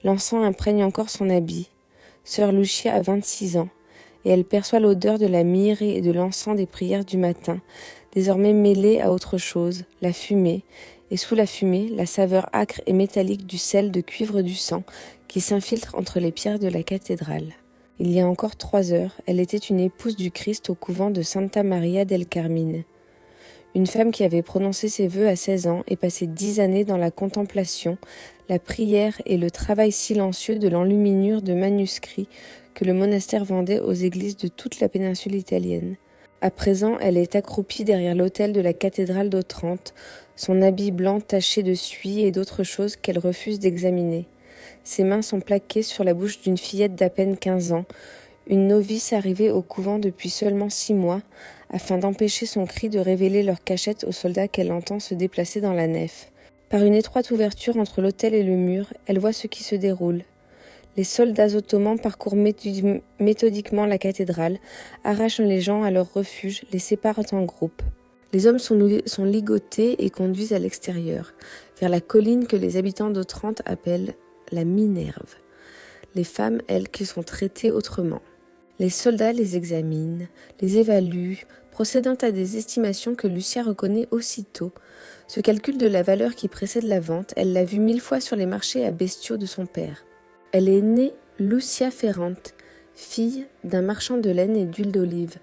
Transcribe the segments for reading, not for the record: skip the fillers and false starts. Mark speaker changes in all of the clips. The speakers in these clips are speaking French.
Speaker 1: L'encens imprègne encore son habit. Sœur Lucia a 26 ans, et elle perçoit l'odeur de la myrrhe et de l'encens des prières du matin, désormais mêlée à autre chose, la fumée, et sous la fumée, la saveur âcre et métallique du sel de cuivre du sang qui s'infiltre entre les pierres de la cathédrale. Il y a encore 3 heures, elle était une épouse du Christ au couvent de Santa Maria del Carmine. Une femme qui avait prononcé ses vœux à 16 ans et passé 10 années dans la contemplation, la prière et le travail silencieux de l'enluminure de manuscrits que le monastère vendait aux églises de toute la péninsule italienne. À présent, elle est accroupie derrière l'autel de la cathédrale d'Otrante, son habit blanc taché de suie et d'autres choses qu'elle refuse d'examiner. Ses mains sont plaquées sur la bouche d'une fillette d'à peine 15 ans, une novice arrivée au couvent depuis seulement 6 mois, afin d'empêcher son cri de révéler leur cachette aux soldats qu'elle entend se déplacer dans la nef. Par une étroite ouverture entre l'autel et le mur, elle voit ce qui se déroule. Les soldats ottomans parcourent méthodiquement la cathédrale, arrachent les gens à leur refuge, les séparent en groupes. Les hommes sont ligotés et conduits à l'extérieur, vers la colline que les habitants d'Otrante appellent la Minerve. Les femmes, elles, qui sont traitées autrement. Les soldats les examinent, les évaluent, procédant à des estimations que Lucia reconnaît aussitôt. Ce calcul de la valeur qui précède la vente, elle l'a vu 1000 fois sur les marchés à bestiaux de son père. Elle est née Lucia Ferrante, fille d'un marchand de laine et d'huile d'olive.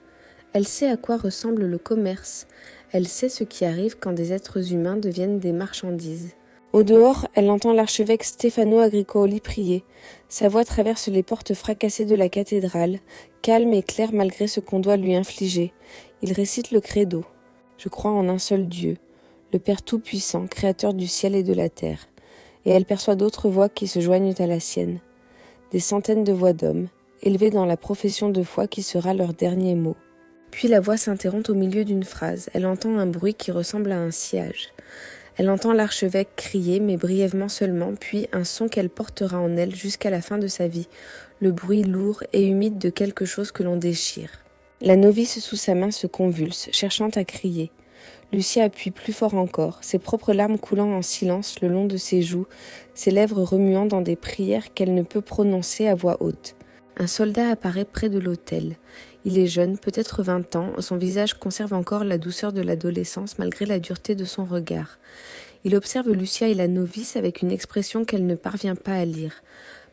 Speaker 1: Elle sait à quoi ressemble le commerce. Elle sait ce qui arrive quand des êtres humains deviennent des marchandises. Au dehors, elle entend l'archevêque Stefano Agricoli prier. Sa voix traverse les portes fracassées de la cathédrale, calme et claire malgré ce qu'on doit lui infliger. Il récite le credo. Je crois en un seul Dieu, le Père Tout-Puissant, créateur du ciel et de la terre. Et elle perçoit d'autres voix qui se joignent à la sienne. Des centaines de voix d'hommes, élevées dans la profession de foi qui sera leur dernier mot. Puis la voix s'interrompt au milieu d'une phrase. Elle entend un bruit qui ressemble à un sillage. Elle entend l'archevêque crier, mais brièvement seulement, puis un son qu'elle portera en elle jusqu'à la fin de sa vie, le bruit lourd et humide de quelque chose que l'on déchire. La novice sous sa main se convulse, cherchant à crier. Lucia appuie plus fort encore, ses propres larmes coulant en silence le long de ses joues, ses lèvres remuant dans des prières qu'elle ne peut prononcer à voix haute. Un soldat apparaît près de l'autel. Il est jeune, peut-être 20 ans, son visage conserve encore la douceur de l'adolescence malgré la dureté de son regard. Il observe Lucia et la novice avec une expression qu'elle ne parvient pas à lire.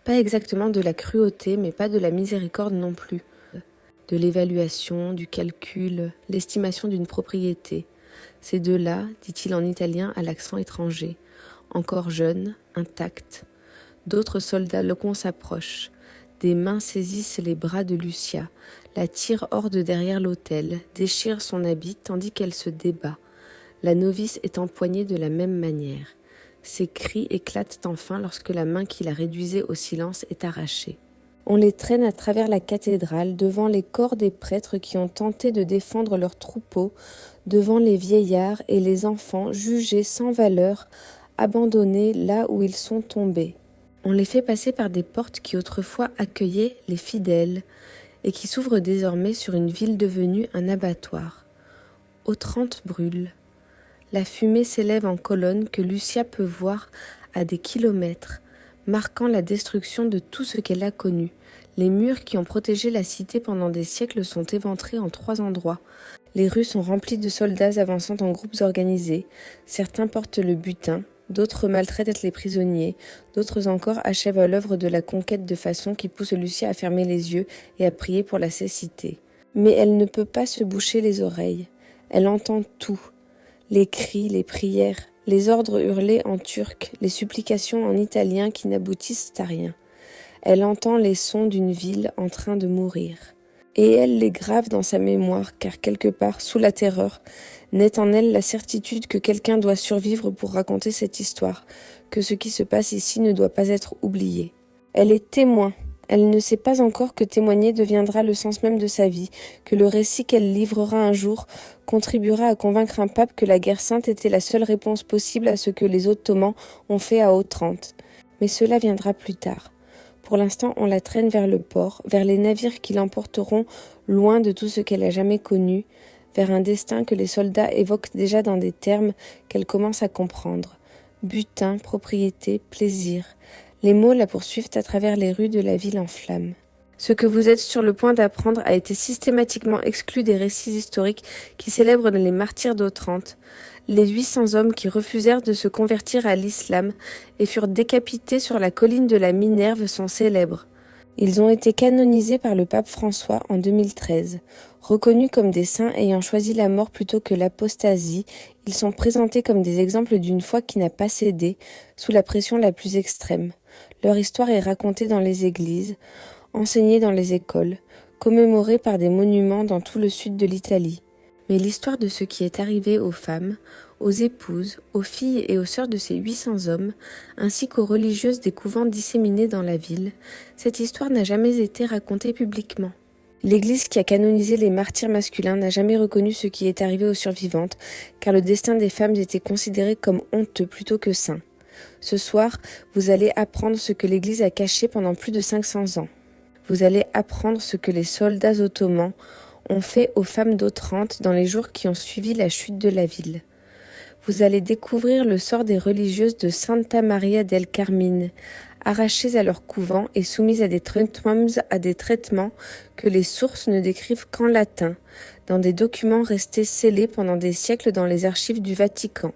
Speaker 1: Pas exactement de la cruauté, mais pas de la miséricorde non plus. De l'évaluation, du calcul, l'estimation d'une propriété. Ces deux-là, dit-il en italien à l'accent étranger, encore jeune, intact. D'autres soldats locaux s'approchent. Des mains saisissent les bras de Lucia, la tirent hors de derrière l'autel, déchirent son habit tandis qu'elle se débat. La novice est empoignée de la même manière. Ses cris éclatent enfin lorsque la main qui la réduisait au silence est arrachée. On les traîne à travers la cathédrale, devant les corps des prêtres qui ont tenté de défendre leur troupeau, devant les vieillards et les enfants jugés sans valeur, abandonnés là où ils sont tombés. On les fait passer par des portes qui autrefois accueillaient les fidèles et qui s'ouvrent désormais sur une ville devenue un abattoir. Otrante brûle. La fumée s'élève en colonnes que Lucia peut voir à des kilomètres, marquant la destruction de tout ce qu'elle a connu. Les murs qui ont protégé la cité pendant des siècles sont éventrés en 3 endroits. Les rues sont remplies de soldats avançant en groupes organisés. Certains portent le butin, d'autres maltraitent les prisonniers, d'autres encore achèvent l'œuvre de la conquête de façon qui pousse Lucia à fermer les yeux et à prier pour la cécité. Mais elle ne peut pas se boucher les oreilles. Elle entend tout. Les cris, les prières, les ordres hurlés en turc, les supplications en italien qui n'aboutissent à rien. Elle entend les sons d'une ville en train de mourir. Et elle les grave dans sa mémoire, car quelque part, sous la terreur, naît en elle la certitude que quelqu'un doit survivre pour raconter cette histoire, que ce qui se passe ici ne doit pas être oublié. Elle est témoin. Elle ne sait pas encore que témoigner deviendra le sens même de sa vie, que le récit qu'elle livrera un jour contribuera à convaincre un pape que la guerre sainte était la seule réponse possible à ce que les Ottomans ont fait à Otrante. Mais cela viendra plus tard. Pour l'instant, on la traîne vers le port, vers les navires qui l'emporteront loin de tout ce qu'elle a jamais connu, vers un destin que les soldats évoquent déjà dans des termes qu'elle commence à comprendre. Butin, propriété, plaisir. Les mots la poursuivent à travers les rues de la ville en flammes. Ce que vous êtes sur le point d'apprendre a été systématiquement exclu des récits historiques qui célèbrent les martyrs d'Otrante, les 800 hommes qui refusèrent de se convertir à l'islam et furent décapités sur la colline de la Minerve sont célèbres. Ils ont été canonisés par le pape François en 2013. Reconnus comme des saints ayant choisi la mort plutôt que l'apostasie, ils sont présentés comme des exemples d'une foi qui n'a pas cédé sous la pression la plus extrême. Leur histoire est racontée dans les églises, enseignée dans les écoles, commémorée par des monuments dans tout le sud de l'Italie. Mais l'histoire de ce qui est arrivé aux femmes, aux épouses, aux filles et aux sœurs de ces 800 hommes, ainsi qu'aux religieuses des couvents disséminés dans la ville, cette histoire n'a jamais été racontée publiquement. L'Église qui a canonisé les martyrs masculins n'a jamais reconnu ce qui est arrivé aux survivantes, car le destin des femmes était considéré comme honteux plutôt que saint. Ce soir, vous allez apprendre ce que l'Église a caché pendant plus de 500 ans. Vous allez apprendre ce que les soldats ottomans ont fait aux femmes d'Otrante dans les jours qui ont suivi la chute de la ville. Vous allez découvrir le sort des religieuses de Santa Maria del Carmine, arrachées à leur couvent et soumises à des traitements que les sources ne décrivent qu'en latin, dans des documents restés scellés pendant des siècles dans les archives du Vatican.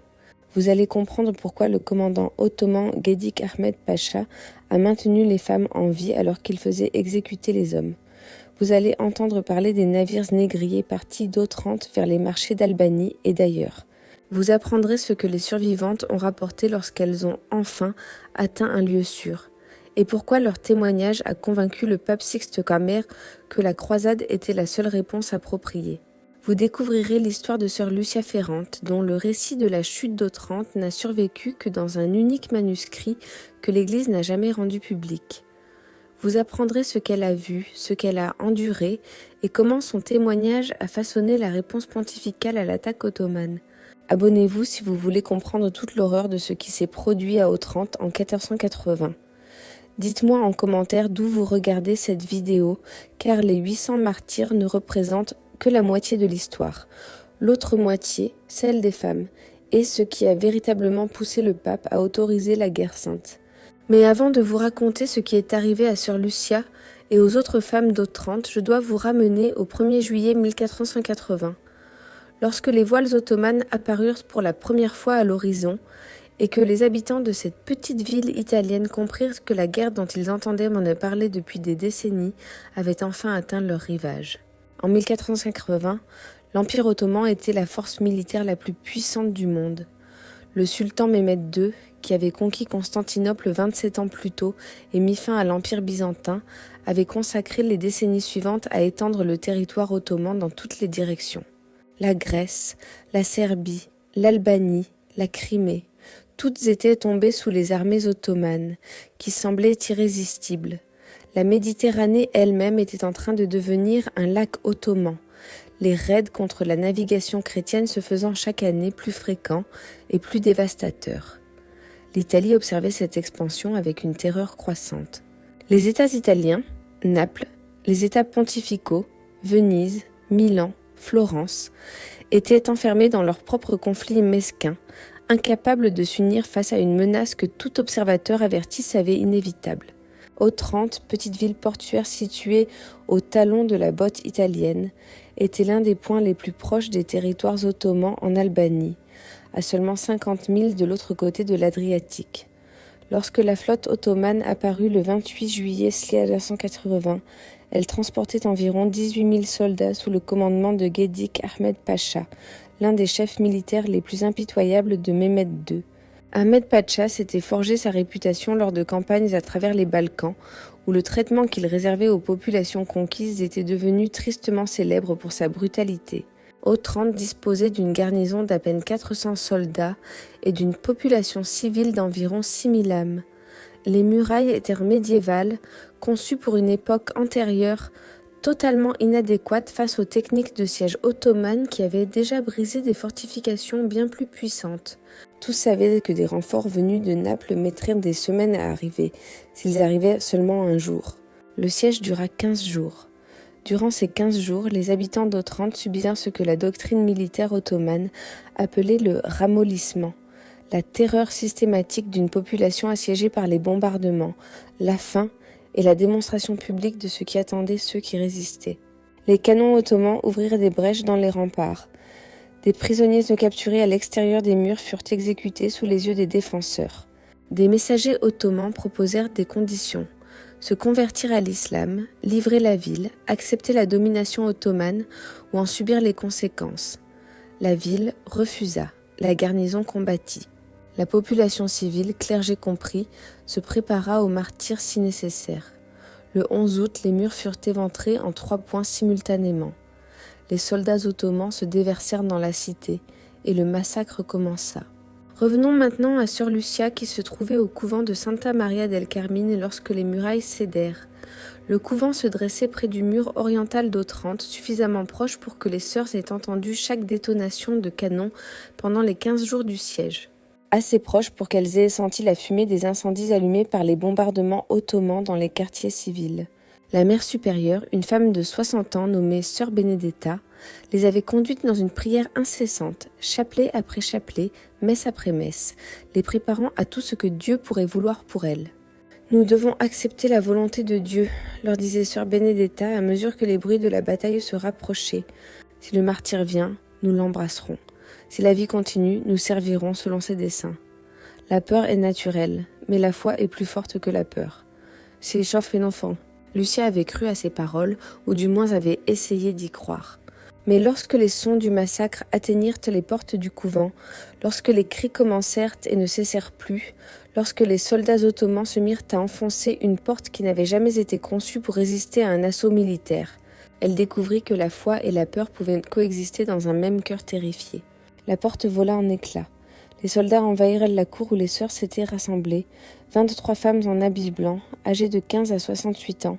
Speaker 1: Vous allez comprendre pourquoi le commandant ottoman Gedik Ahmed Pacha a maintenu les femmes en vie alors qu'il faisait exécuter les hommes. Vous allez entendre parler des navires négriers partis d'Otrante vers les marchés d'Albanie et d'ailleurs. Vous apprendrez ce que les survivantes ont rapporté lorsqu'elles ont enfin atteint un lieu sûr, et pourquoi leur témoignage a convaincu le pape Sixte Quater que la croisade était la seule réponse appropriée. Vous découvrirez l'histoire de sœur Lucia Ferrante, dont le récit de la chute d'Otrante n'a survécu que dans un unique manuscrit que l'Église n'a jamais rendu public. Vous apprendrez ce qu'elle a vu, ce qu'elle a enduré, et comment son témoignage a façonné la réponse pontificale à l'attaque ottomane. Abonnez-vous si vous voulez comprendre toute l'horreur de ce qui s'est produit à Otrante en 1480. Dites-moi en commentaire d'où vous regardez cette vidéo, car les 800 martyrs ne représentent que la moitié de l'histoire. L'autre moitié, celle des femmes, est ce qui a véritablement poussé le pape à autoriser la guerre sainte. Mais avant de vous raconter ce qui est arrivé à sœur Lucia et aux autres femmes d'Otrante, je dois vous ramener au 1er juillet 1480. Lorsque les voiles ottomanes apparurent pour la première fois à l'horizon et que les habitants de cette petite ville italienne comprirent que la guerre dont ils entendaient m'en parler depuis des décennies avait enfin atteint leur rivage. En 1480, l'Empire ottoman était la force militaire la plus puissante du monde. Le sultan Mehmed II, qui avait conquis Constantinople 27 ans plus tôt et mis fin à l'Empire byzantin, avait consacré les décennies suivantes à étendre le territoire ottoman dans toutes les directions. La Grèce, la Serbie, l'Albanie, la Crimée, toutes étaient tombées sous les armées ottomanes, qui semblaient irrésistibles. La Méditerranée elle-même était en train de devenir un lac ottoman, les raids contre la navigation chrétienne se faisant chaque année plus fréquents et plus dévastateurs. L'Italie observait cette expansion avec une terreur croissante. Les États italiens, Naples, les États pontificaux, Venise, Milan, Florence, étaient enfermés dans leurs propres conflits mesquins, incapables de s'unir face à une menace que tout observateur averti savait inévitable. Otrante, petite ville portuaire située au talon de la botte italienne, était l'un des points les plus proches des territoires ottomans en Albanie, à seulement 50 milles de l'autre côté de l'Adriatique. Lorsque la flotte ottomane apparut le 28 juillet 1480, elle transportait environ 18 000 soldats sous le commandement de Gedik Ahmed Pacha, l'un des chefs militaires les plus impitoyables de Mehmed II. Ahmed Pacha s'était forgé sa réputation lors de campagnes à travers les Balkans, où le traitement qu'il réservait aux populations conquises était devenu tristement célèbre pour sa brutalité. Otrante disposait d'une garnison d'à peine 400 soldats et d'une population civile d'environ 6 000 âmes. Les murailles étaient médiévales, conçues pour une époque antérieure, totalement inadéquate face aux techniques de siège ottomanes qui avaient déjà brisé des fortifications bien plus puissantes. Tous savaient que des renforts venus de Naples mettraient des semaines à arriver, s'ils arrivaient seulement un jour. Le siège dura 15 jours. Durant ces 15 jours, les habitants d'Otrante subirent ce que la doctrine militaire ottomane appelait le ramollissement, la terreur systématique d'une population assiégée par les bombardements, la faim et la démonstration publique de ce qui attendait ceux qui résistaient. Les canons ottomans ouvrirent des brèches dans les remparts. Des prisonniers non capturés à l'extérieur des murs furent exécutés sous les yeux des défenseurs. Des messagers ottomans proposèrent des conditions: se convertir à l'islam, livrer la ville, accepter la domination ottomane ou en subir les conséquences. La ville refusa, la garnison combattit. La population civile, clergé compris, se prépara au martyre si nécessaire. Le 11 août, les murs furent éventrés en 3 points simultanément. Les soldats ottomans se déversèrent dans la cité et le massacre commença. Revenons maintenant à sœur Lucia qui se trouvait au couvent de Santa Maria del Carmine lorsque les murailles cédèrent. Le couvent se dressait près du mur oriental d'Otrante, suffisamment proche pour que les sœurs aient entendu chaque détonation de canon pendant les 15 jours du siège. Assez proche pour qu'elles aient senti la fumée des incendies allumés par les bombardements ottomans dans les quartiers civils. La mère supérieure, une femme de 60 ans nommée sœur Benedetta, les avait conduites dans une prière incessante, chapelet après chapelet, messe après messe, les préparant à tout ce que Dieu pourrait vouloir pour elles. « Nous devons accepter la volonté de Dieu », leur disait sœur Benedetta à mesure que les bruits de la bataille se rapprochaient. « Si le martyr vient, nous l'embrasserons. Si la vie continue, nous servirons selon ses desseins. La peur est naturelle, mais la foi est plus forte que la peur. C'est échauffe un enfant. » Lucia avait cru à ces paroles, ou du moins avait essayé d'y croire. Mais lorsque les sons du massacre atteignirent les portes du couvent, lorsque les cris commencèrent et ne cessèrent plus, lorsque les soldats ottomans se mirent à enfoncer une porte qui n'avait jamais été conçue pour résister à un assaut militaire, elle découvrit que la foi et la peur pouvaient coexister dans un même cœur terrifié. La porte vola en éclats. Les soldats envahirent la cour où les sœurs s'étaient rassemblées, 23 femmes en habits blancs, âgées de 15 à 68 ans,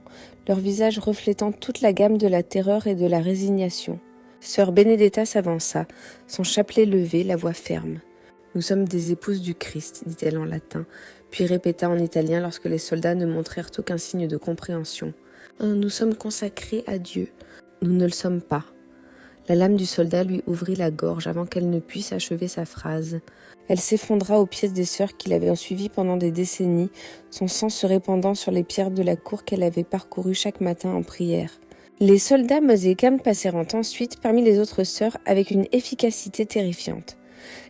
Speaker 1: leurs visages reflétant toute la gamme de la terreur et de la résignation. Sœur Benedetta s'avança, son chapelet levé, la voix ferme. « Nous sommes des épouses du Christ », dit-elle en latin, puis répéta en italien lorsque les soldats ne montrèrent aucun signe de compréhension. « Nous sommes consacrés à Dieu. Nous ne le sommes pas. » La lame du soldat lui ouvrit la gorge avant qu'elle ne puisse achever sa phrase. Elle s'effondra aux pieds des sœurs qui l'avaient suivie pendant des décennies, son sang se répandant sur les pierres de la cour qu'elle avait parcourue chaque matin en prière. Les soldats Mosekam passèrent ensuite parmi les autres sœurs avec une efficacité terrifiante.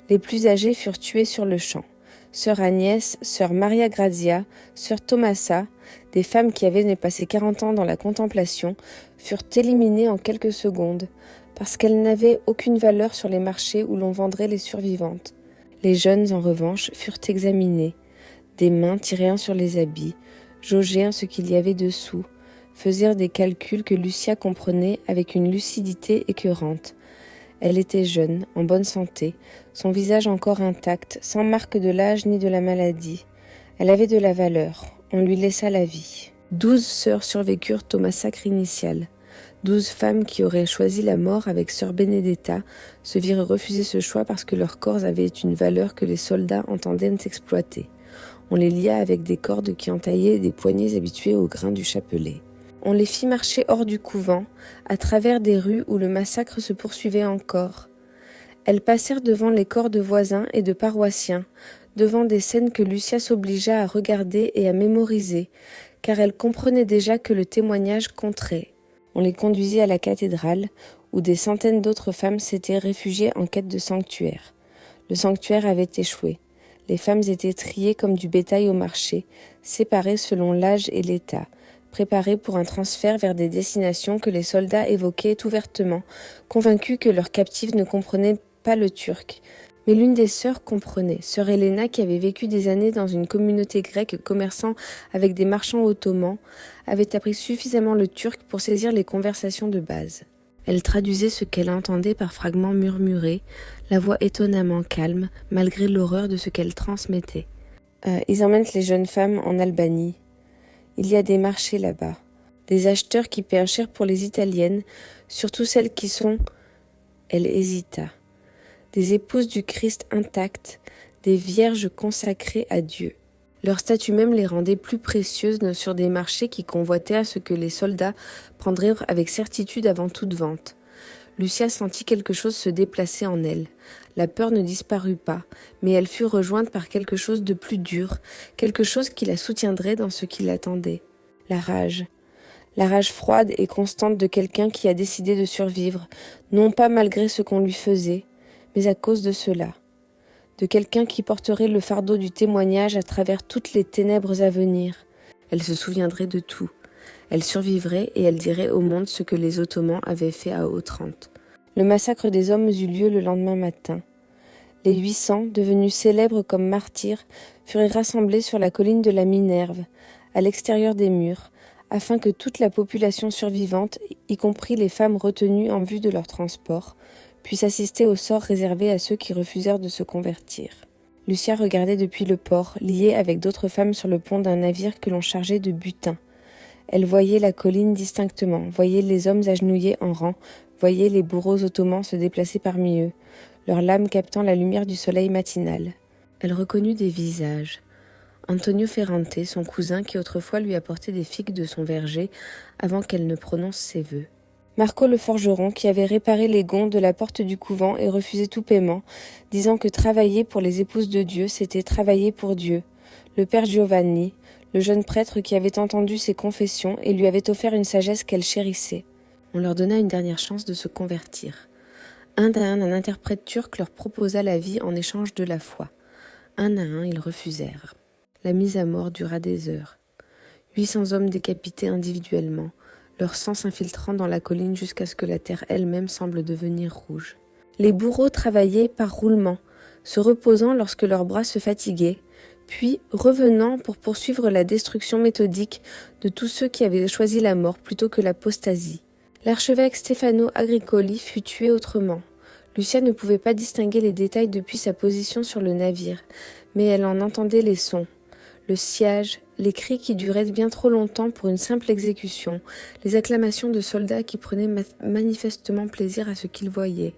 Speaker 1: Les plus âgées furent tuées sur le champ. Sœur Agnès, sœur Maria Grazia, sœur Tomasa, des femmes qui avaient passé 40 ans dans la contemplation, furent éliminées en quelques secondes, parce qu'elles n'avaient aucune valeur sur les marchés où l'on vendrait les survivantes. Les jeunes, en revanche, furent examinées. Des mains tiraient sur les habits, jaugeaient ce qu'il y avait dessous, faisirent des calculs que Lucia comprenait avec une lucidité écœurante. Elle était jeune, en bonne santé, son visage encore intact, sans marque de l'âge ni de la maladie. Elle avait de la valeur, on lui laissa la vie. 12 sœurs survécurent au massacre initial. 12 femmes qui auraient choisi la mort avec sœur Benedetta se virent refuser ce choix parce que leurs corps avaient une valeur que les soldats entendaient exploiter. On les lia avec des cordes qui entaillaient des poignées habituées au grain du chapelet. On les fit marcher hors du couvent, à travers des rues où le massacre se poursuivait encore. Elles passèrent devant les corps de voisins et de paroissiens, devant des scènes que Lucia s'obligea à regarder et à mémoriser, car elle comprenait déjà que le témoignage compterait. On les conduisit à la cathédrale, où des centaines d'autres femmes s'étaient réfugiées en quête de sanctuaire. Le sanctuaire avait échoué. Les femmes étaient triées comme du bétail au marché, séparées selon l'âge et l'état, préparées pour un transfert vers des destinations que les soldats évoquaient ouvertement, convaincus que leurs captives ne comprenaient pas le turc. Mais l'une des sœurs comprenait, sœur Helena qui avait vécu des années dans une communauté grecque commerçant avec des marchands ottomans, avait appris suffisamment le turc pour saisir les conversations de base. Elle traduisait ce qu'elle entendait par fragments murmurés, la voix étonnamment calme, malgré l'horreur de ce qu'elle transmettait. Ils emmènent les jeunes femmes en Albanie. Il y a des marchés là-bas, des acheteurs qui paient cher pour les italiennes, surtout celles qui sont... Elle hésita. Des épouses du Christ intactes, des vierges consacrées à Dieu. Leur statut même les rendait plus précieuses sur des marchés qui convoitaient à ce que les soldats prendraient avec certitude avant toute vente. Lucia sentit quelque chose se déplacer en elle. La peur ne disparut pas, mais elle fut rejointe par quelque chose de plus dur, quelque chose qui la soutiendrait dans ce qui l'attendait. La rage. La rage froide et constante de quelqu'un qui a décidé de survivre, non pas malgré ce qu'on lui faisait, mais à cause de cela. De quelqu'un qui porterait le fardeau du témoignage à travers toutes les ténèbres à venir. Elle se souviendrait de tout. Elle survivrait et elle dirait au monde ce que les Ottomans avaient fait à Otrante. Le massacre des hommes eut lieu le lendemain matin. Les 800, devenus célèbres comme martyrs, furent rassemblés sur la colline de la Minerve, à l'extérieur des murs, afin que toute la population survivante, y compris les femmes retenues en vue de leur transport, puisse assister au sort réservé à ceux qui refusèrent de se convertir. Lucia regardait depuis le port, liée avec d'autres femmes sur le pont d'un navire que l'on chargeait de butin. Elle voyait la colline distinctement, voyait les hommes agenouillés en rang, voyait les bourreaux ottomans se déplacer parmi eux, leurs lames captant la lumière du soleil matinal. Elle reconnut des visages. Antonio Ferrante, son cousin qui autrefois lui apportait des figues de son verger avant qu'elle ne prononce ses vœux. Marco le forgeron qui avait réparé les gonds de la porte du couvent et refusé tout paiement, disant que travailler pour les épouses de Dieu, c'était travailler pour Dieu. Le père Giovanni, le jeune prêtre qui avait entendu ses confessions et lui avait offert une sagesse qu'elle chérissait. On leur donna une dernière chance de se convertir. Un à un interprète turc leur proposa la vie en échange de la foi. Un à un, ils refusèrent. La mise à mort dura des heures. 800 hommes décapités individuellement, leur sang s'infiltrant dans la colline jusqu'à ce que la terre elle-même semble devenir rouge. Les bourreaux travaillaient par roulement, se reposant lorsque leurs bras se fatiguaient, puis revenant pour poursuivre la destruction méthodique de tous ceux qui avaient choisi la mort plutôt que l'apostasie. L'archevêque Stefano Agricoli fut tué autrement. Lucia ne pouvait pas distinguer les détails depuis sa position sur le navire, mais elle en entendait les sons. Le sciage, les cris qui duraient bien trop longtemps pour une simple exécution, les acclamations de soldats qui prenaient manifestement plaisir à ce qu'ils voyaient.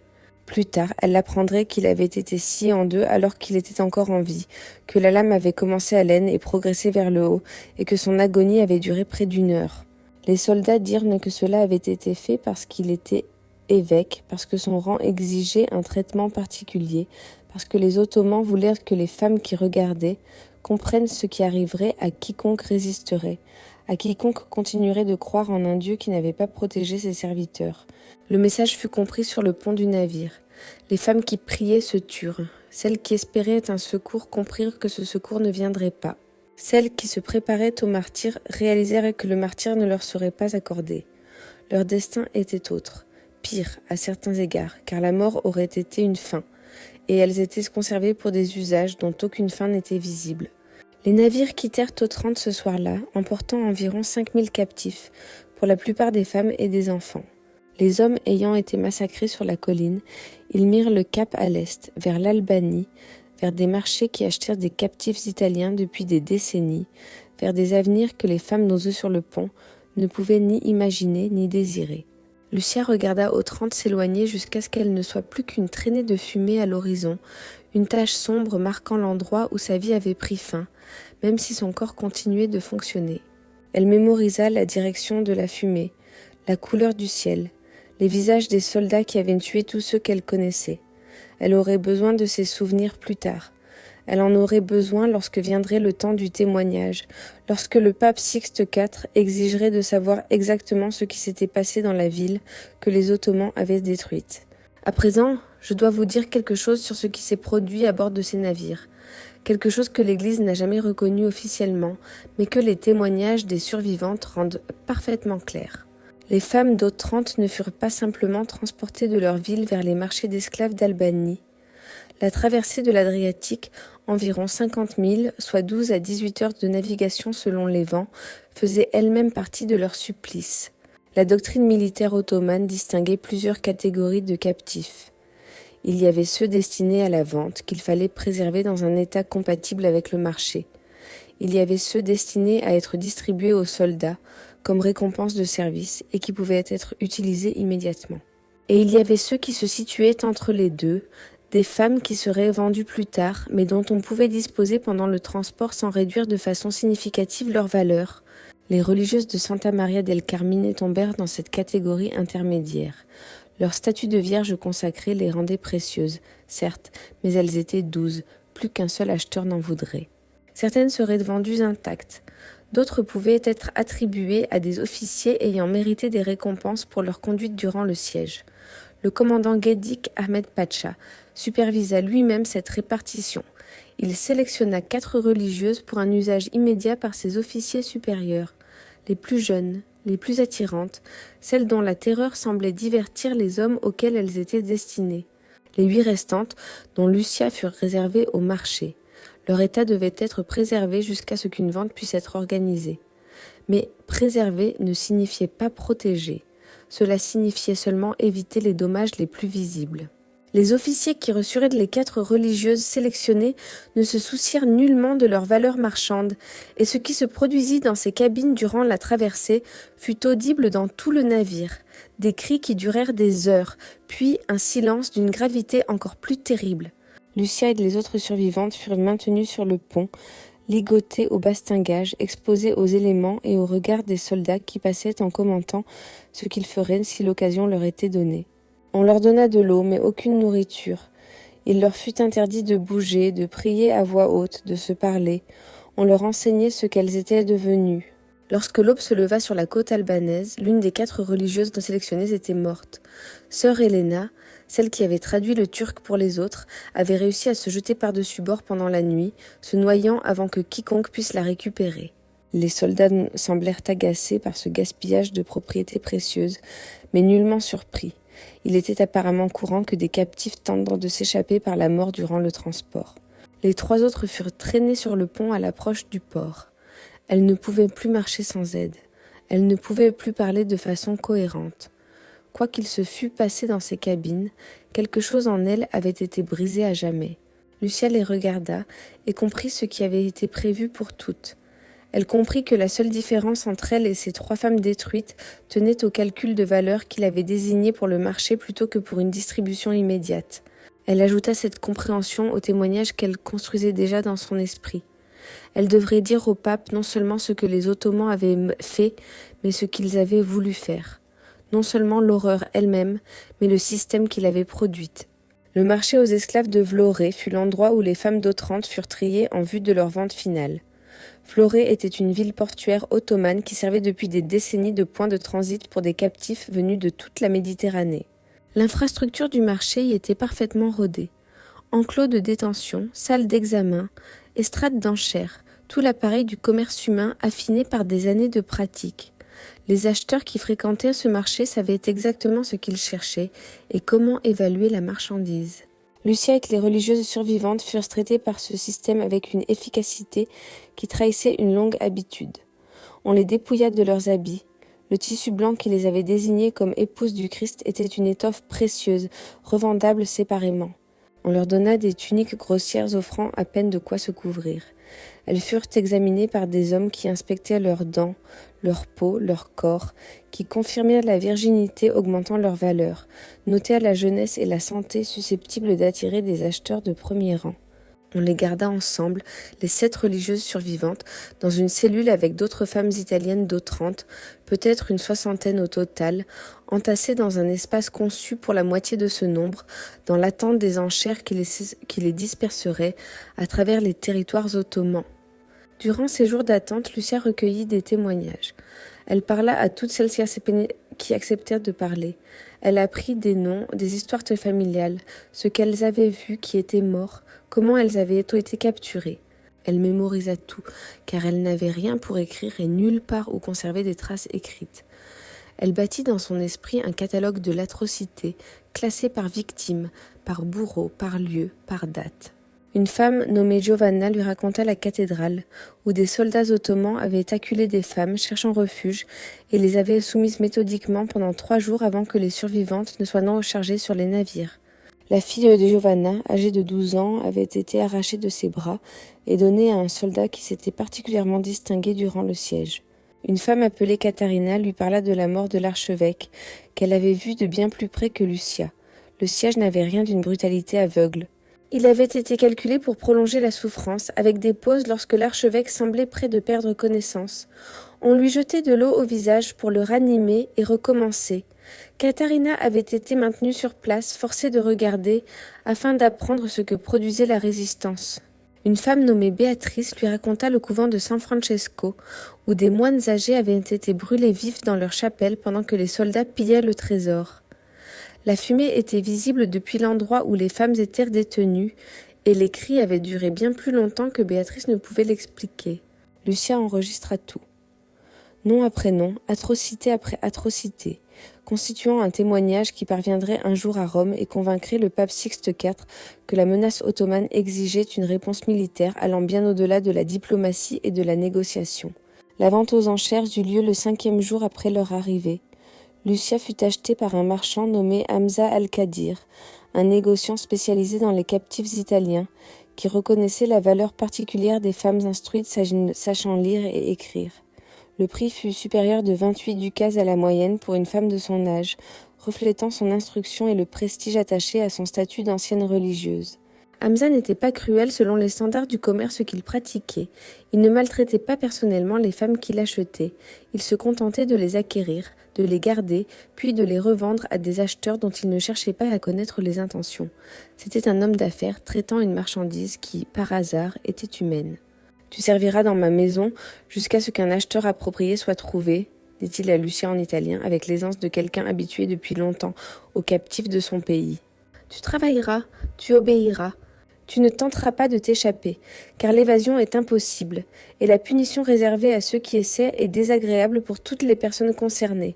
Speaker 1: Plus tard, elle apprendrait qu'il avait été scié en deux alors qu'il était encore en vie, que la lame avait commencé à l'aine et progressé vers le haut, et que son agonie avait duré près d'1 heure. Les soldats dirent que cela avait été fait parce qu'il était évêque, parce que son rang exigeait un traitement particulier, parce que les Ottomans voulaient que les femmes qui regardaient comprennent ce qui arriverait à quiconque résisterait, à quiconque continuerait de croire en un Dieu qui n'avait pas protégé ses serviteurs. Le message fut compris sur le pont du navire. Les femmes qui priaient se turent. Celles qui espéraient un secours comprirent que ce secours ne viendrait pas. Celles qui se préparaient au martyre réalisèrent que le martyre ne leur serait pas accordé. Leur destin était autre, pire à certains égards, car la mort aurait été une fin, et elles étaient conservées pour des usages dont aucune fin n'était visible. Les navires quittèrent Otrante ce soir-là, emportant environ 5000 captifs, pour la plupart des femmes et des enfants. Les hommes ayant été massacrés sur la colline, ils mirent le cap à l'est, vers l'Albanie, vers des marchés qui achetèrent des captifs italiens depuis des décennies, vers des avenirs que les femmes nosées sur le pont ne pouvaient ni imaginer ni désirer. Lucia regarda Otrante s'éloigner jusqu'à ce qu'elle ne soit plus qu'une traînée de fumée à l'horizon, une tache sombre marquant l'endroit où sa vie avait pris fin, même si son corps continuait de fonctionner. Elle mémorisa la direction de la fumée, la couleur du ciel, les visages des soldats qui avaient tué tous ceux qu'elle connaissait. Elle aurait besoin de ces souvenirs plus tard. Elle en aurait besoin lorsque viendrait le temps du témoignage, lorsque le pape Sixte IV exigerait de savoir exactement ce qui s'était passé dans la ville que les Ottomans avaient détruite. À présent, je dois vous dire quelque chose sur ce qui s'est produit à bord de ces navires, quelque chose que l'Église n'a jamais reconnu officiellement, mais que les témoignages des survivantes rendent parfaitement clair. Les femmes d'Otrante ne furent pas simplement transportées de leur ville vers les marchés d'esclaves d'Albanie. La traversée de l'Adriatique, environ 50 000, soit 12 à 18 heures de navigation selon les vents, faisait elle-même partie de leur supplice. La doctrine militaire ottomane distinguait plusieurs catégories de captifs. Il y avait ceux destinés à la vente, qu'il fallait préserver dans un état compatible avec le marché. Il y avait ceux destinés à être distribués aux soldats, comme récompense de service, et qui pouvaient être utilisés immédiatement. Et il y avait ceux qui se situaient entre les deux, des femmes qui seraient vendues plus tard, mais dont on pouvait disposer pendant le transport sans réduire de façon significative leur valeur. Les religieuses de Santa Maria del Carmine tombèrent dans cette catégorie intermédiaire. Leur statut de vierge consacrée les rendait précieuses, certes, mais elles étaient 12, plus qu'un seul acheteur n'en voudrait. Certaines seraient vendues intactes, d'autres pouvaient être attribuées à des officiers ayant mérité des récompenses pour leur conduite durant le siège. Le commandant Gedik Ahmed Pacha supervisa lui-même cette répartition. Il sélectionna 4 religieuses pour un usage immédiat par ses officiers supérieurs, les plus jeunes, les plus attirantes, celles dont la terreur semblait divertir les hommes auxquels elles étaient destinées. Les 8 restantes, dont Lucia, furent réservées au marché. Leur état devait être préservé jusqu'à ce qu'une vente puisse être organisée. Mais préserver ne signifiait pas protéger. Cela signifiait seulement éviter les dommages les plus visibles. Les officiers qui reçurent les 4 religieuses sélectionnées ne se soucièrent nullement de leur valeur marchande, et ce qui se produisit dans ces cabines durant la traversée fut audible dans tout le navire, des cris qui durèrent des heures, puis un silence d'une gravité encore plus terrible. Lucia et les autres survivantes furent maintenues sur le pont, ligotées au bastingage, exposées aux éléments et aux regards des soldats qui passaient en commentant ce qu'ils feraient si l'occasion leur était donnée. On leur donna de l'eau, mais aucune nourriture. Il leur fut interdit de bouger, de prier à voix haute, de se parler. On leur enseignait ce qu'elles étaient devenues. Lorsque l'aube se leva sur la côte albanaise, l'une des 4 religieuses non sélectionnées était morte. Sœur Helena, celle qui avait traduit le turc pour les autres, avait réussi à se jeter par-dessus bord pendant la nuit, se noyant avant que quiconque puisse la récupérer. Les soldats semblèrent agacés par ce gaspillage de propriétés précieuses, mais nullement surpris. Il était apparemment courant que des captifs tentent de s'échapper par la mort durant le transport. Les 3 autres furent traînées sur le pont à l'approche du port. Elles ne pouvaient plus marcher sans aide. Elles ne pouvaient plus parler de façon cohérente. Quoi qu'il se fût passé dans ces cabines, quelque chose en elles avait été brisé à jamais. Lucia les regarda et comprit ce qui avait été prévu pour toutes. Elle comprit que la seule différence entre elle et ces 3 femmes détruites tenait au calcul de valeur qu'il avait désigné pour le marché plutôt que pour une distribution immédiate. Elle ajouta cette compréhension au témoignage qu'elle construisait déjà dans son esprit. Elle devrait dire au pape non seulement ce que les Ottomans avaient fait, mais ce qu'ils avaient voulu faire. Non seulement l'horreur elle-même, mais le système qui l'avait produite. Le marché aux esclaves de Vlorë fut l'endroit où les femmes d'Otrante furent triées en vue de leur vente finale. Vlorë était une ville portuaire ottomane qui servait depuis des décennies de point de transit pour des captifs venus de toute la Méditerranée. L'infrastructure du marché y était parfaitement rodée. Enclos de détention, salles d'examen, estrades d'enchères, tout l'appareil du commerce humain affiné par des années de pratique. Les acheteurs qui fréquentaient ce marché savaient exactement ce qu'ils cherchaient et comment évaluer la marchandise. Lucia et les religieuses survivantes furent traitées par ce système avec une efficacité qui trahissait une longue habitude. On les dépouilla de leurs habits. Le tissu blanc qui les avait désignées comme épouses du Christ était une étoffe précieuse, revendable séparément. On leur donna des tuniques grossières offrant à peine de quoi se couvrir. Elles furent examinées par des hommes qui inspectaient leurs dents, leur peau, leur corps, qui confirmèrent la virginité augmentant leur valeur, notèrent la jeunesse et la santé susceptibles d'attirer des acheteurs de premier rang. On les garda ensemble, les 7 religieuses survivantes, dans une cellule avec d'autres femmes italiennes d'Otrante, peut-être une 60aine au total, entassées dans un espace conçu pour la moitié de ce nombre, dans l'attente des enchères qui les disperseraient à travers les territoires ottomans. Durant ces jours d'attente, Lucia recueillit des témoignages. Elle parla à toutes celles qui acceptèrent de parler. Elle apprit des noms, des histoires familiales, ce qu'elles avaient vu qui était mort, comment elles avaient été capturées. Elle mémorisa tout, car elle n'avait rien pour écrire et nulle part où conserver des traces écrites. Elle bâtit dans son esprit un catalogue de l'atrocité, classé par victime, par bourreau, par lieu, par date. Une femme nommée Giovanna lui raconta la cathédrale, où des soldats ottomans avaient acculé des femmes cherchant refuge et les avaient soumises méthodiquement pendant 3 jours avant que les survivantes ne soient non rechargées sur les navires. La fille de Giovanna, âgée de 12 ans, avait été arrachée de ses bras et donnée à un soldat qui s'était particulièrement distingué durant le siège. Une femme appelée Katharina lui parla de la mort de l'archevêque, qu'elle avait vue de bien plus près que Lucia. Le siège n'avait rien d'une brutalité aveugle. Il avait été calculé pour prolonger la souffrance, avec des pauses lorsque l'archevêque semblait près de perdre connaissance. On lui jetait de l'eau au visage pour le ranimer et recommencer. Katharina avait été maintenue sur place, forcée de regarder, afin d'apprendre ce que produisait la résistance. Une femme nommée Béatrice lui raconta le couvent de San Francesco, où des moines âgés avaient été brûlés vifs dans leur chapelle pendant que les soldats pillaient le trésor. La fumée était visible depuis l'endroit où les femmes étaient détenues, et les cris avaient duré bien plus longtemps que Béatrice ne pouvait l'expliquer. Lucia enregistra tout. Nom après nom, atrocité après atrocité, constituant un témoignage qui parviendrait un jour à Rome et convaincrait le pape Sixte IV que la menace ottomane exigeait une réponse militaire allant bien au-delà de la diplomatie et de la négociation. La vente aux enchères eut lieu le 5e jour après leur arrivée. Lucia fut achetée par un marchand nommé Hamza al-Qadir, un négociant spécialisé dans les captifs italiens, qui reconnaissait la valeur particulière des femmes instruites sachant lire et écrire. Le prix fut supérieur de 28 ducats à la moyenne pour une femme de son âge, reflétant son instruction et le prestige attaché à son statut d'ancienne religieuse. Hamza n'était pas cruel selon les standards du commerce qu'il pratiquait. Il ne maltraitait pas personnellement les femmes qu'il achetait. Il se contentait de les acquérir, de les garder, puis de les revendre à des acheteurs dont il ne cherchait pas à connaître les intentions. C'était un homme d'affaires traitant une marchandise qui, par hasard, était humaine. « Tu serviras dans ma maison jusqu'à ce qu'un acheteur approprié soit trouvé, » dit-il à Lucia en italien, avec l'aisance de quelqu'un habitué depuis longtemps aux captifs de son pays. « Tu travailleras, tu obéiras. Tu ne tenteras pas de t'échapper, car l'évasion est impossible, et la punition réservée à ceux qui essaient est désagréable pour toutes les personnes concernées.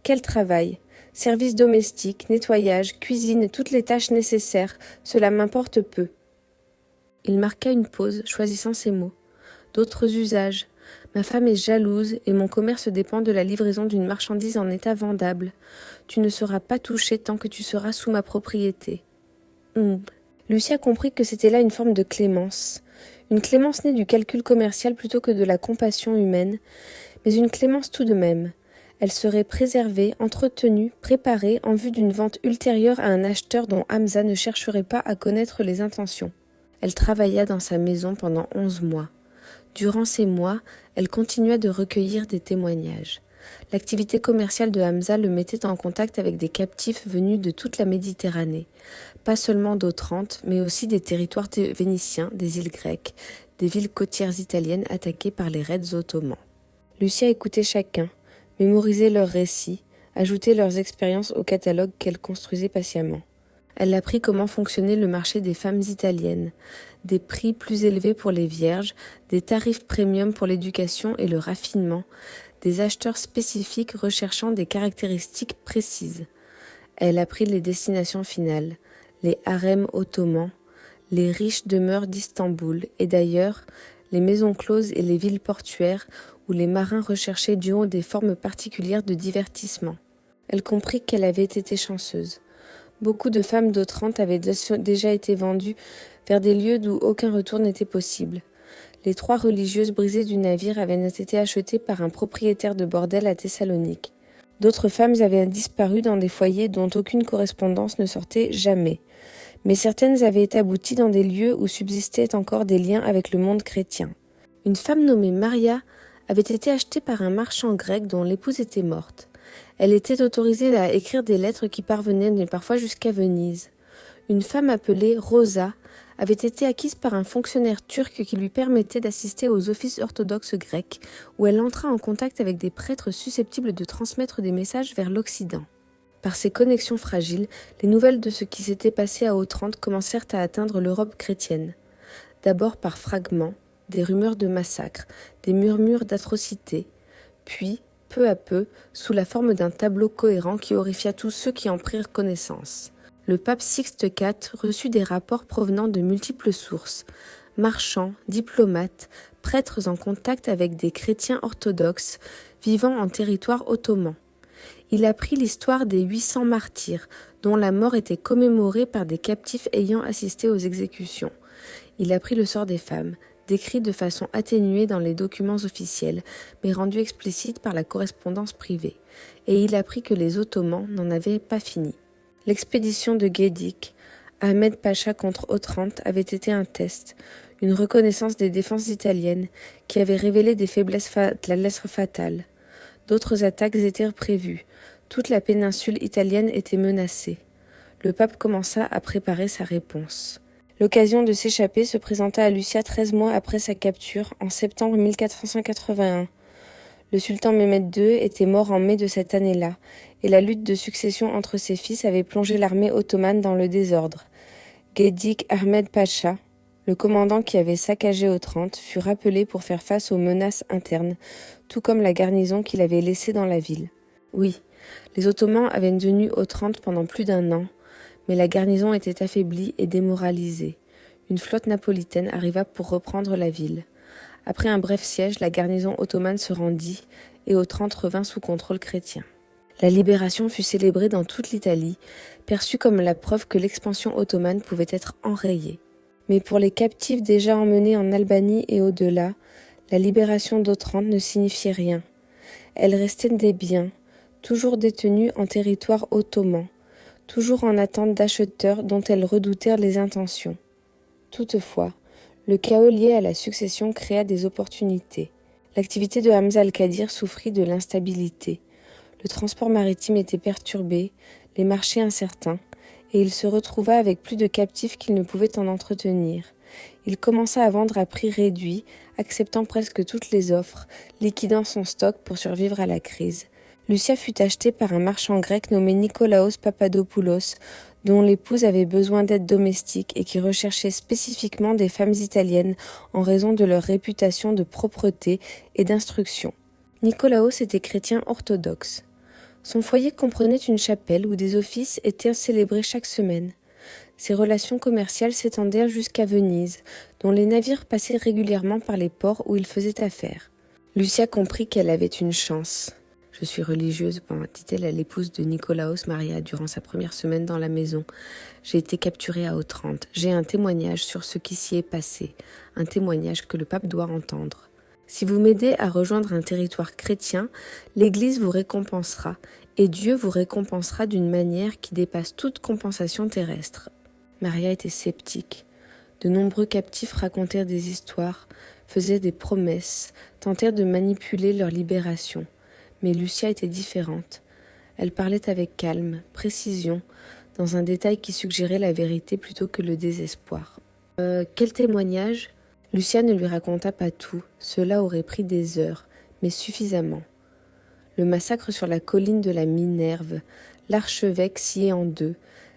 Speaker 1: Quel travail! Service domestique, nettoyage, cuisine, toutes les tâches nécessaires, cela m'importe peu. » Il marqua une pause, choisissant ces mots. « D'autres usages. Ma femme est jalouse et mon commerce dépend de la livraison d'une marchandise en état vendable. Tu ne seras pas touché tant que tu seras sous ma propriété. » Lucia comprit que c'était là une forme de clémence. Une clémence née du calcul commercial plutôt que de la compassion humaine, mais une clémence tout de même. Elle serait préservée, entretenue, préparée en vue d'une vente ultérieure à un acheteur dont Hamza ne chercherait pas à connaître les intentions. Elle travailla dans sa maison pendant 11 mois. Durant ces mois, elle continua de recueillir des témoignages. L'activité commerciale de Hamza le mettait en contact avec des captifs venus de toute la Méditerranée, pas seulement d'Otrante, mais aussi des territoires vénitiens, des îles grecques, des villes côtières italiennes attaquées par les raids ottomans. Lucia écoutait chacun, mémorisait leurs récits, ajoutait leurs expériences au catalogue qu'elle construisait patiemment. Elle apprit comment fonctionnait le marché des femmes italiennes, des prix plus élevés pour les vierges, des tarifs premium pour l'éducation et le raffinement, des acheteurs spécifiques recherchant des caractéristiques précises. Elle apprit les destinations finales, les harems ottomans, les riches demeures d'Istanbul et d'ailleurs les maisons closes et les villes portuaires où les marins recherchaient du haut des formes particulières de divertissement. Elle comprit qu'elle avait été chanceuse. Beaucoup de femmes d'Otrante avaient déjà été vendues vers des lieux d'où aucun retour n'était possible. Les 3 religieuses brisées du navire avaient été achetées par un propriétaire de bordel à Thessalonique. D'autres femmes avaient disparu dans des foyers dont aucune correspondance ne sortait jamais. Mais certaines avaient été abouties dans des lieux où subsistaient encore des liens avec le monde chrétien. Une femme nommée Maria avait été achetée par un marchand grec dont l'épouse était morte. Elle était autorisée à écrire des lettres qui parvenaient mais parfois jusqu'à Venise. Une femme appelée Rosa avait été acquise par un fonctionnaire turc qui lui permettait d'assister aux offices orthodoxes grecs, où elle entra en contact avec des prêtres susceptibles de transmettre des messages vers l'Occident. Par ces connexions fragiles, les nouvelles de ce qui s'était passé à Otrante commencèrent à atteindre l'Europe chrétienne. D'abord par fragments, des rumeurs de massacres, des murmures d'atrocités, puis, peu à peu, sous la forme d'un tableau cohérent qui horrifia tous ceux qui en prirent connaissance. Le pape Sixte IV reçut des rapports provenant de multiples sources, marchands, diplomates, prêtres en contact avec des chrétiens orthodoxes vivant en territoire ottoman. Il apprit l'histoire des 800 martyrs, dont la mort était commémorée par des captifs ayant assisté aux exécutions. Il apprit le sort des femmes, décrit de façon atténuée dans les documents officiels, mais rendu explicite par la correspondance privée. Et il apprit que les Ottomans n'en avaient pas fini. L'expédition de Guédic, Ahmed Pacha contre Otrante, avait été un test, une reconnaissance des défenses italiennes qui avaient révélé des faiblesses fatales. D'autres attaques étaient prévues. Toute la péninsule italienne était menacée. Le pape commença à préparer sa réponse. L'occasion de s'échapper se présenta à Lucia 13 mois après sa capture, en septembre 1481. Le sultan Mehmed II était mort en mai de cette année-là, et la lutte de succession entre ses fils avait plongé l'armée ottomane dans le désordre. Gedik Ahmed Pacha, le commandant qui avait saccagé Otrante, fut rappelé pour faire face aux menaces internes, tout comme la garnison qu'il avait laissée dans la ville. Oui, les Ottomans avaient tenu Otrante pendant plus d'1 an, mais la garnison était affaiblie et démoralisée. Une flotte napolitaine arriva pour reprendre la ville. Après un bref siège, la garnison ottomane se rendit et Otrante revint sous contrôle chrétien. La libération fut célébrée dans toute l'Italie, perçue comme la preuve que l'expansion ottomane pouvait être enrayée. Mais pour les captifs déjà emmenés en Albanie et au-delà, la libération d'Otrante ne signifiait rien. Elle restait des biens, toujours détenus en territoire ottoman, toujours en attente d'acheteurs dont elles redoutèrent les intentions. Toutefois, le chaos lié à la succession créa des opportunités. L'activité de Hamza al-Qadir souffrit de l'instabilité. Le transport maritime était perturbé, les marchés incertains, et il se retrouva avec plus de captifs qu'il ne pouvait en entretenir. Il commença à vendre à prix réduit, acceptant presque toutes les offres, liquidant son stock pour survivre à la crise. Lucia fut achetée par un marchand grec nommé Nikolaos Papadopoulos, dont l'épouse avait besoin d'aide domestique et qui recherchait spécifiquement des femmes italiennes en raison de leur réputation de propreté et d'instruction. Nikolaos était chrétien orthodoxe. Son foyer comprenait une chapelle où des offices étaient célébrés chaque semaine. Ses relations commerciales s'étendèrent jusqu'à Venise, dont les navires passaient régulièrement par les ports où il faisait affaire. Lucia comprit qu'elle avait une chance. « Je suis religieuse », dit-elle à l'épouse de Nikolaos Maria durant sa première semaine dans la maison. « J'ai été capturée à Otrante. J'ai un témoignage sur ce qui s'y est passé, un témoignage que le pape doit entendre. Si vous m'aidez à rejoindre un territoire chrétien, l'Église vous récompensera, et Dieu vous récompensera d'une manière qui dépasse toute compensation terrestre. » Maria était sceptique. De nombreux captifs racontèrent des histoires, faisaient des promesses, tentèrent de manipuler leur libération. Mais Lucia était différente. Elle parlait avec calme, précision, dans un détail qui suggérait la vérité plutôt que le désespoir. Quel témoignage ? Lucia ne lui raconta pas tout, cela aurait pris des heures, mais suffisamment. Le massacre sur la colline de la Minerve, l'archevêque scié en deux,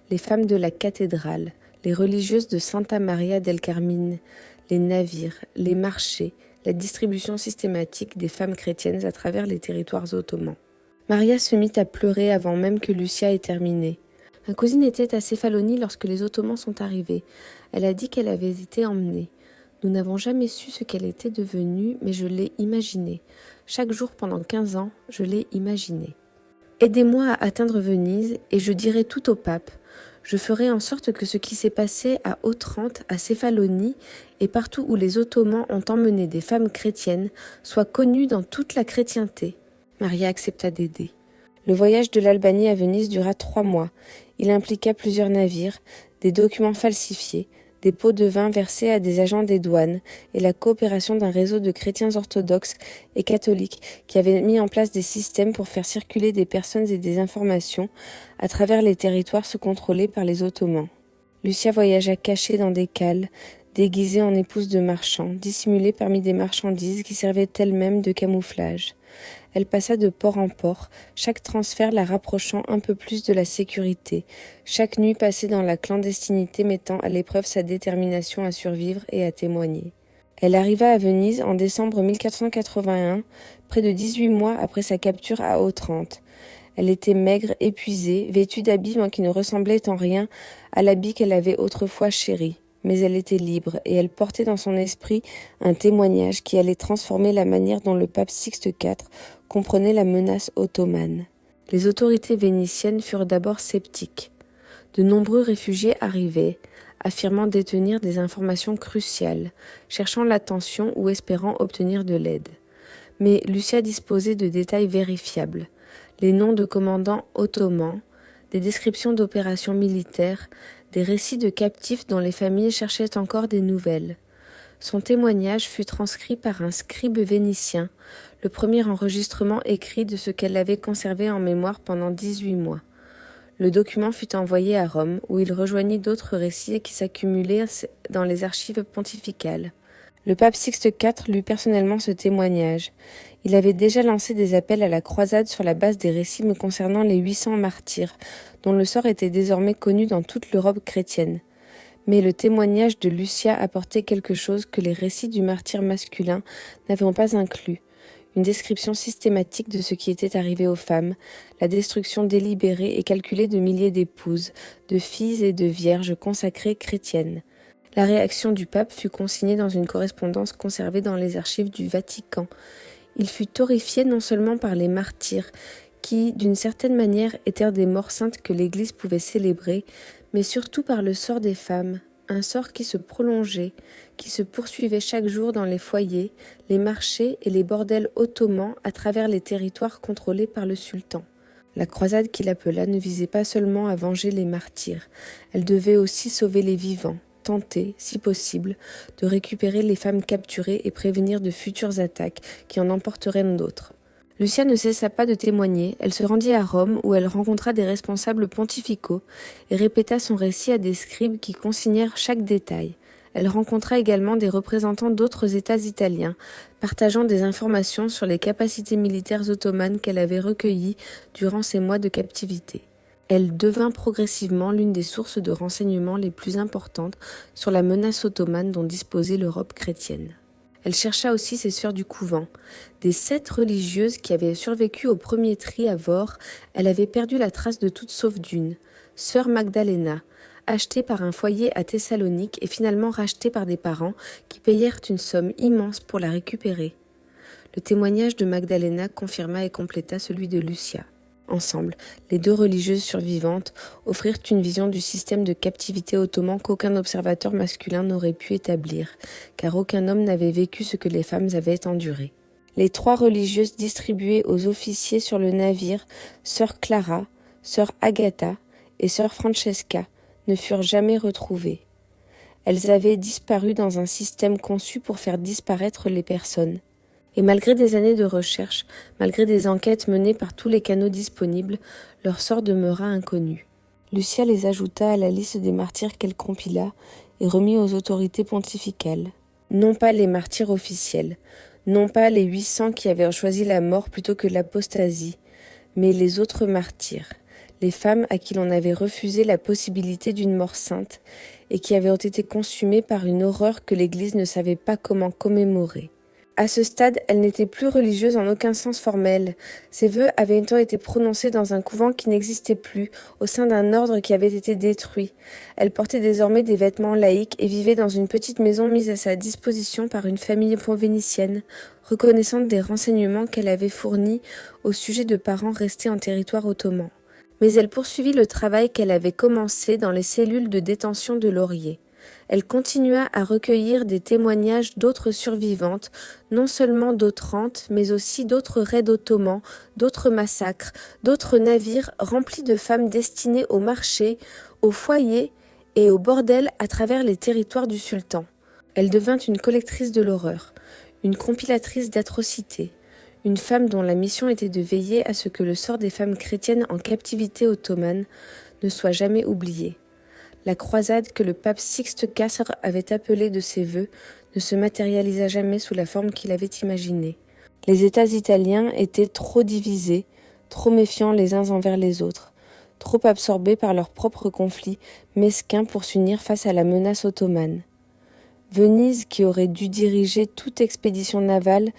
Speaker 1: les femmes de la cathédrale, les religieuses de Santa Maria del Carmine, les navires, les marchés, la distribution systématique des femmes chrétiennes à travers les territoires ottomans. Maria se mit à pleurer avant même que Lucia ait terminé. Ma cousine était à Céphalonie lorsque les Ottomans sont arrivés. Elle a dit qu'elle avait été emmenée. Nous n'avons jamais su ce qu'elle était devenue, mais je l'ai imaginée. Chaque jour pendant 15 ans, je l'ai imaginée. Aidez-moi à atteindre Venise et je dirai tout au pape. Je ferai en sorte que ce qui s'est passé à Otrante, à Céphalonie et partout où les Ottomans ont emmené des femmes chrétiennes soit connu dans toute la chrétienté. Maria accepta d'aider. Le voyage de l'Albanie à Venise dura 3 mois. Il impliqua plusieurs navires, des documents falsifiés, des pots de vin versés à des agents des douanes et la coopération d'un réseau de chrétiens orthodoxes et catholiques qui avaient mis en place des systèmes pour faire circuler des personnes et des informations à travers les territoires sous contrôlés par les Ottomans. Lucia voyagea cachée dans des cales, déguisée en épouse de marchands, dissimulée parmi des marchandises qui servaient elles-mêmes de camouflage. Elle passa de port en port, chaque transfert la rapprochant un peu plus de la sécurité, chaque nuit passée dans la clandestinité mettant à l'épreuve sa détermination à survivre et à témoigner. Elle arriva à Venise en décembre 1481, près de 18 mois après sa capture à Otrante. Elle était maigre, épuisée, vêtue d'habits qui ne ressemblaient en rien à l'habit qu'elle avait autrefois chéri. Mais elle était libre et elle portait dans son esprit un témoignage qui allait transformer la manière dont le pape Sixte IV comprenait la menace ottomane. Les autorités vénitiennes furent d'abord sceptiques. De nombreux réfugiés arrivaient, affirmant détenir des informations cruciales, cherchant l'attention ou espérant obtenir de l'aide. Mais Lucia disposait de détails vérifiables, les noms de commandants ottomans, des descriptions d'opérations militaires, des récits de captifs dont les familles cherchaient encore des nouvelles. Son témoignage fut transcrit par un scribe vénitien, le premier enregistrement écrit de ce qu'elle avait conservé en mémoire pendant 18 mois. Le document fut envoyé à Rome, où il rejoignit d'autres récits qui s'accumulaient dans les archives pontificales. Le pape Sixte IV lut personnellement ce témoignage. Il avait déjà lancé des appels à la croisade sur la base des récits me concernant les 800 martyrs, dont le sort était désormais connu dans toute l'Europe chrétienne. Mais le témoignage de Lucia apportait quelque chose que les récits du martyr masculin n'avaient pas inclus. Une description systématique de ce qui était arrivé aux femmes, la destruction délibérée et calculée de milliers d'épouses, de filles et de vierges consacrées chrétiennes. La réaction du pape fut consignée dans une correspondance conservée dans les archives du Vatican. Il fut horrifié non seulement par les martyrs, qui, d'une certaine manière, étaient des morts saintes que l'Église pouvait célébrer, mais surtout par le sort des femmes, un sort qui se prolongeait, qui se poursuivait chaque jour dans les foyers, les marchés et les bordels ottomans à travers les territoires contrôlés par le sultan. La croisade qu'il appela ne visait pas seulement à venger les martyrs, elle devait aussi sauver les vivants, tenter, si possible, de récupérer les femmes capturées et prévenir de futures attaques qui en emporteraient d'autres. Lucia ne cessa pas de témoigner, elle se rendit à Rome où elle rencontra des responsables pontificaux et répéta son récit à des scribes qui consignèrent chaque détail. Elle rencontra également des représentants d'autres États italiens, partageant des informations sur les capacités militaires ottomanes qu'elle avait recueillies durant ces mois de captivité. Elle devint progressivement l'une des sources de renseignements les plus importantes sur la menace ottomane dont disposait l'Europe chrétienne. Elle chercha aussi ses sœurs du couvent. Des 7 religieuses qui avaient survécu au premier tri à Vore, elle avait perdu la trace de toutes sauf d'une, sœur Magdalena, achetée par un foyer à Thessalonique et finalement rachetée par des parents qui payèrent une somme immense pour la récupérer. Le témoignage de Magdalena confirma et compléta celui de Lucia. Ensemble, les 2 religieuses survivantes offrirent une vision du système de captivité ottoman qu'aucun observateur masculin n'aurait pu établir, car aucun homme n'avait vécu ce que les femmes avaient enduré. Les 3 religieuses distribuées aux officiers sur le navire, sœur Clara, sœur Agatha et sœur Francesca, ne furent jamais retrouvées. Elles avaient disparu dans un système conçu pour faire disparaître les personnes. Et malgré des années de recherche, malgré des enquêtes menées par tous les canaux disponibles, leur sort demeura inconnu. Lucia les ajouta à la liste des martyrs qu'elle compila et remit aux autorités pontificales. Non pas les martyrs officiels, non pas les 800 qui avaient choisi la mort plutôt que l'apostasie, mais les autres martyrs, les femmes à qui l'on avait refusé la possibilité d'une mort sainte et qui avaient été consumées par une horreur que l'Église ne savait pas comment commémorer. À ce stade, elle n'était plus religieuse en aucun sens formel. Ses vœux avaient été prononcés dans un couvent qui n'existait plus, au sein d'un ordre qui avait été détruit. Elle portait désormais des vêtements laïques et vivait dans une petite maison mise à sa disposition par une famille provénitienne, reconnaissante des renseignements qu'elle avait fournis au sujet de parents restés en territoire ottoman. Mais elle poursuivit le travail qu'elle avait commencé dans les cellules de détention de Laurier. Elle continua à recueillir des témoignages d'autres survivantes, non seulement d'Otrante, mais aussi d'autres raids ottomans, d'autres massacres, d'autres navires remplis de femmes destinées au marché, aux foyers et au bordel à travers les territoires du sultan. Elle devint une collectrice de l'horreur, une compilatrice d'atrocités, une femme dont la mission était de veiller à ce que le sort des femmes chrétiennes en captivité ottomane ne soit jamais oublié. La croisade que le pape Sixte IV avait appelée de ses vœux ne se matérialisa jamais sous la forme qu'il avait imaginée. Les États italiens étaient trop divisés, trop méfiants les uns envers les autres, trop absorbés par leurs propres conflits, mesquins pour s'unir face à la menace ottomane. Venise, qui aurait dû diriger toute expédition navale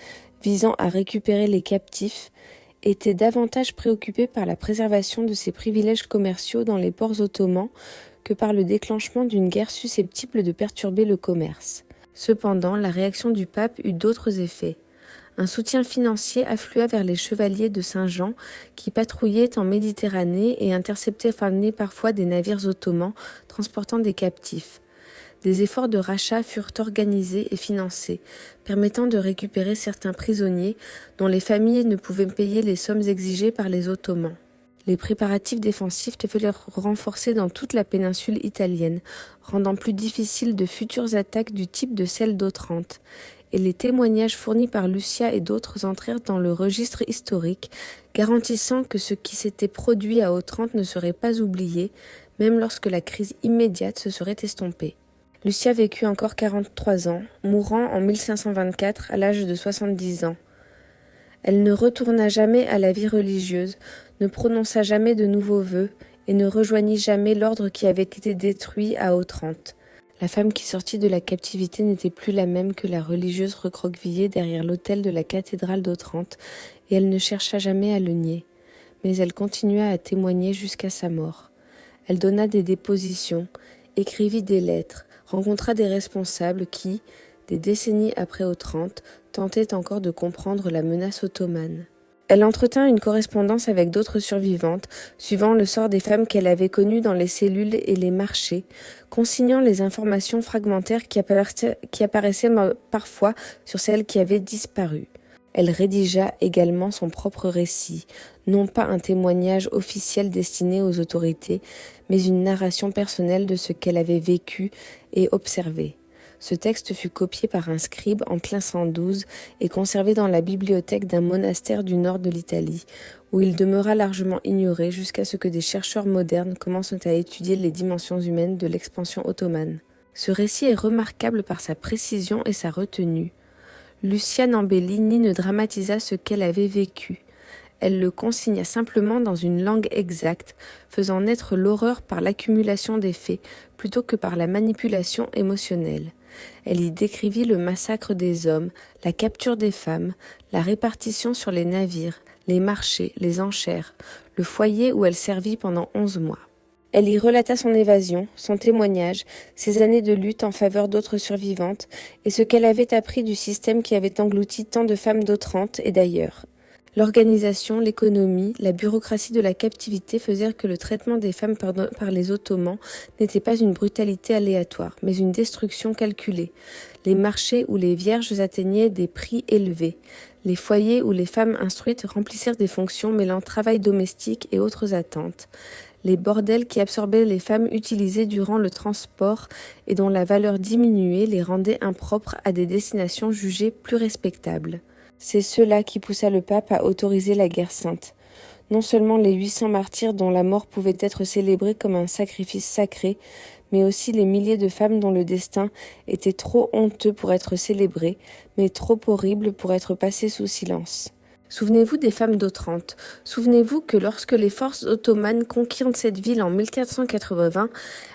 Speaker 1: visant à récupérer les captifs, était davantage préoccupée par la préservation de ses privilèges commerciaux dans les ports ottomans que par le déclenchement d'une guerre susceptible de perturber le commerce. Cependant, la réaction du pape eut d'autres effets. Un soutien financier afflua vers les chevaliers de Saint-Jean qui patrouillaient en Méditerranée et interceptaient parfois des navires ottomans transportant des captifs. Des efforts de rachat furent organisés et financés, permettant de récupérer certains prisonniers dont les familles ne pouvaient payer les sommes exigées par les Ottomans. Les préparatifs défensifs furent renforcés dans toute la péninsule italienne, rendant plus difficile de futures attaques du type de celle d'Otrante, et les témoignages fournis par Lucia et d'autres entrèrent dans le registre historique, garantissant que ce qui s'était produit à Otrante ne serait pas oublié, même lorsque la crise immédiate se serait estompée. Lucia vécut encore 43 ans, mourant en 1524 à l'âge de 70 ans. Elle ne retourna jamais à la vie religieuse, ne prononça jamais de nouveaux vœux et ne rejoignit jamais l'ordre qui avait été détruit à Otrante. La femme qui sortit de la captivité n'était plus la même que la religieuse recroquevillée derrière l'autel de la cathédrale d'Otrante, et elle ne chercha jamais à le nier. Mais elle continua à témoigner jusqu'à sa mort. Elle donna des dépositions, écrivit des lettres, rencontra des responsables qui, des décennies après Otrante, tentaient encore de comprendre la menace ottomane. Elle entretint une correspondance avec d'autres survivantes, suivant le sort des femmes qu'elle avait connues dans les cellules et les marchés, consignant les informations fragmentaires qui apparaissaient parfois sur celles qui avaient disparu. Elle rédigea également son propre récit, non pas un témoignage officiel destiné aux autorités, mais une narration personnelle de ce qu'elle avait vécu et observé. Ce texte fut copié par un scribe en plein 112 et conservé dans la bibliothèque d'un monastère du nord de l'Italie, où il demeura largement ignoré jusqu'à ce que des chercheurs modernes commencent à étudier les dimensions humaines de l'expansion ottomane. Ce récit est remarquable par sa précision et sa retenue. Lucia n'embellit ni ne dramatisa ce qu'elle avait vécu. Elle le consigna simplement dans une langue exacte, faisant naître l'horreur par l'accumulation des faits plutôt que par la manipulation émotionnelle. Elle y décrivit le massacre des hommes, la capture des femmes, la répartition sur les navires, les marchés, les enchères, le foyer où elle servit pendant 11 mois. Elle y relata son évasion, son témoignage, ses années de lutte en faveur d'autres survivantes et ce qu'elle avait appris du système qui avait englouti tant de femmes d'Otrante et d'ailleurs. L'organisation, l'économie, la bureaucratie de la captivité faisaient que le traitement des femmes par les Ottomans n'était pas une brutalité aléatoire, mais une destruction calculée. Les marchés où les vierges atteignaient des prix élevés. Les foyers où les femmes instruites remplissèrent des fonctions mêlant travail domestique et autres attentes. Les bordels qui absorbaient les femmes utilisées durant le transport et dont la valeur diminuée les rendait impropres à des destinations jugées plus respectables. C'est cela qui poussa le pape à autoriser la guerre sainte. Non seulement les 800 martyrs dont la mort pouvait être célébrée comme un sacrifice sacré, mais aussi les milliers de femmes dont le destin était trop honteux pour être célébré, mais trop horrible pour être passé sous silence. Souvenez-vous des femmes d'Otrante. Souvenez-vous que lorsque les forces ottomanes conquirent cette ville en 1480,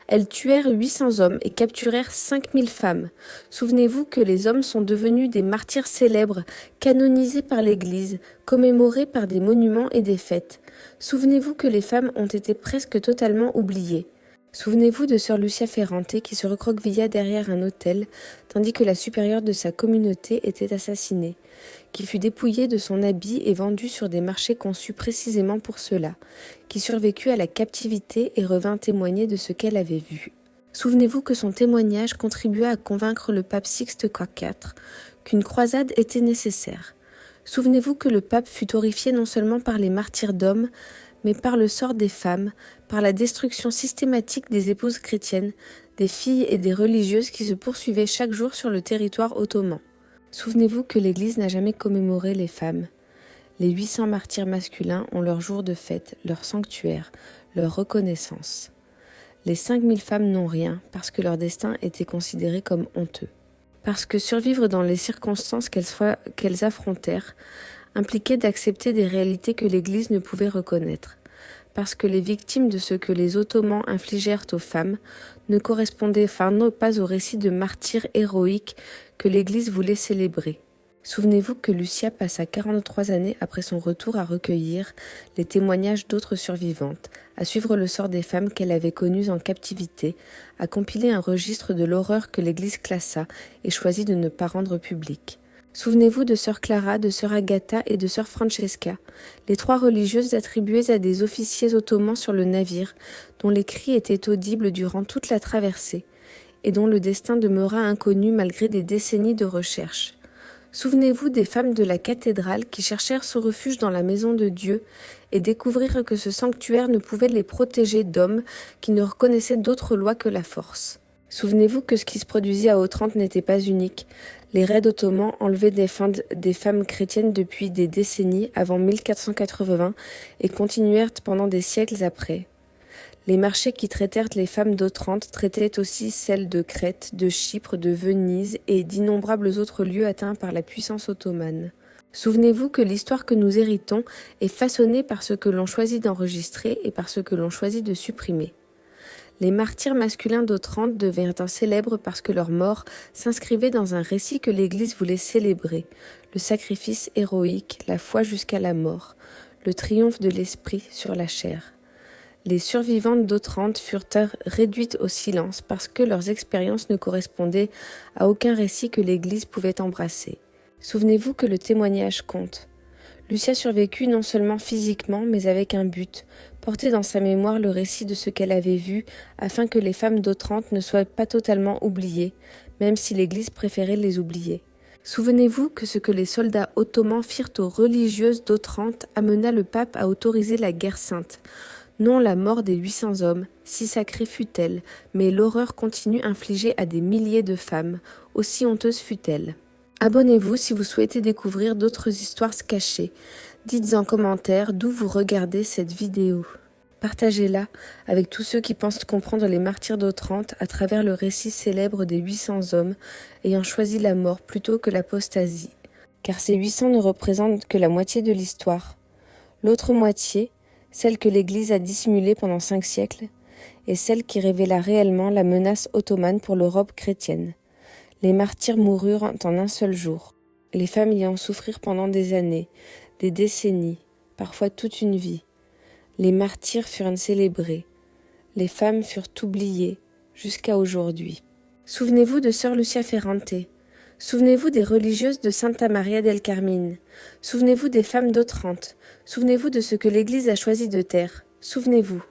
Speaker 1: elles tuèrent 800 hommes et capturèrent 5000 femmes. Souvenez-vous que les hommes sont devenus des martyrs célèbres, canonisés par l'Église, commémorés par des monuments et des fêtes. Souvenez-vous que les femmes ont été presque totalement oubliées. Souvenez-vous de sœur Lucia Ferrante qui se recroquevilla derrière un autel, tandis que la supérieure de sa communauté était assassinée, qui fut dépouillée de son habit et vendue sur des marchés conçus précisément pour cela, qui survécut à la captivité et revint témoigner de ce qu'elle avait vu. Souvenez-vous que son témoignage contribua à convaincre le pape Sixte IV qu'une croisade était nécessaire. Souvenez-vous que le pape fut horrifié non seulement par les martyrs d'hommes, mais par le sort des femmes, par la destruction systématique des épouses chrétiennes, des filles et des religieuses qui se poursuivaient chaque jour sur le territoire ottoman. Souvenez-vous que l'Église n'a jamais commémoré les femmes. Les 800 martyrs masculins ont leur jour de fête, leur sanctuaire, leur reconnaissance. Les 5000 femmes n'ont rien parce que leur destin était considéré comme honteux. Parce que survivre dans les circonstances qu'elles affrontèrent impliquait d'accepter des réalités que l'Église ne pouvait reconnaître, parce que les victimes de ce que les Ottomans infligèrent aux femmes ne correspondaient pas au récit de martyrs héroïques que l'Église voulait célébrer. Souvenez-vous que Lucia passa 43 années après son retour à recueillir les témoignages d'autres survivantes, à suivre le sort des femmes qu'elle avait connues en captivité, à compiler un registre de l'horreur que l'Église classa et choisit de ne pas rendre public. Souvenez-vous de sœur Clara, de sœur Agatha et de sœur Francesca, les 3 religieuses attribuées à des officiers ottomans sur le navire, dont les cris étaient audibles durant toute la traversée, et dont le destin demeura inconnu malgré des décennies de recherche. Souvenez-vous des femmes de la cathédrale qui cherchèrent ce refuge dans la maison de Dieu et découvrirent que ce sanctuaire ne pouvait les protéger d'hommes qui ne reconnaissaient d'autre loi que la force. Souvenez-vous que ce qui se produisit à Otrante n'était pas unique. Les raids ottomans enlevaient des femmes chrétiennes depuis des décennies avant 1480 et continuèrent pendant des siècles après. Les marchés qui traitèrent les femmes d'Otrante traitaient aussi celles de Crète, de Chypre, de Venise et d'innombrables autres lieux atteints par la puissance ottomane. Souvenez-vous que l'histoire que nous héritons est façonnée par ce que l'on choisit d'enregistrer et par ce que l'on choisit de supprimer. Les martyrs masculins d'Otrante devinrent célèbres parce que leur mort s'inscrivait dans un récit que l'Église voulait célébrer, le sacrifice héroïque, la foi jusqu'à la mort, le triomphe de l'esprit sur la chair. Les survivantes d'Otrante furent réduites au silence parce que leurs expériences ne correspondaient à aucun récit que l'Église pouvait embrasser. Souvenez-vous que le témoignage compte. Lucia survécut non seulement physiquement, mais avec un but, porter dans sa mémoire le récit de ce qu'elle avait vu, afin que les femmes d'Otrante ne soient pas totalement oubliées, même si l'Église préférait les oublier. Souvenez-vous que ce que les soldats ottomans firent aux religieuses d'Otrante amena le pape à autoriser la guerre sainte. Non la mort des 800 hommes, si sacrée fut-elle, mais l'horreur continue infligée à des milliers de femmes, aussi honteuse fut-elle. Abonnez-vous si vous souhaitez découvrir d'autres histoires cachées. Dites en commentaire d'où vous regardez cette vidéo. Partagez-la avec tous ceux qui pensent comprendre les martyrs d'Otrante à travers le récit célèbre des 800 hommes ayant choisi la mort plutôt que l'apostasie. Car ces 800 ne représentent que la moitié de l'histoire. L'autre moitié, celle que l'Église a dissimulée pendant 5 siècles, est celle qui révéla réellement la menace ottomane pour l'Europe chrétienne. Les martyrs moururent en un seul jour. Les femmes y en souffrirent pendant des années, des décennies, parfois toute une vie. Les martyrs furent célébrés. Les femmes furent oubliées jusqu'à aujourd'hui. Souvenez-vous de Sœur Lucia Ferrante. Souvenez-vous des religieuses de Santa Maria del Carmine. Souvenez-vous des femmes d'Otrante. Souvenez-vous de ce que l'Église a choisi de taire. Souvenez-vous.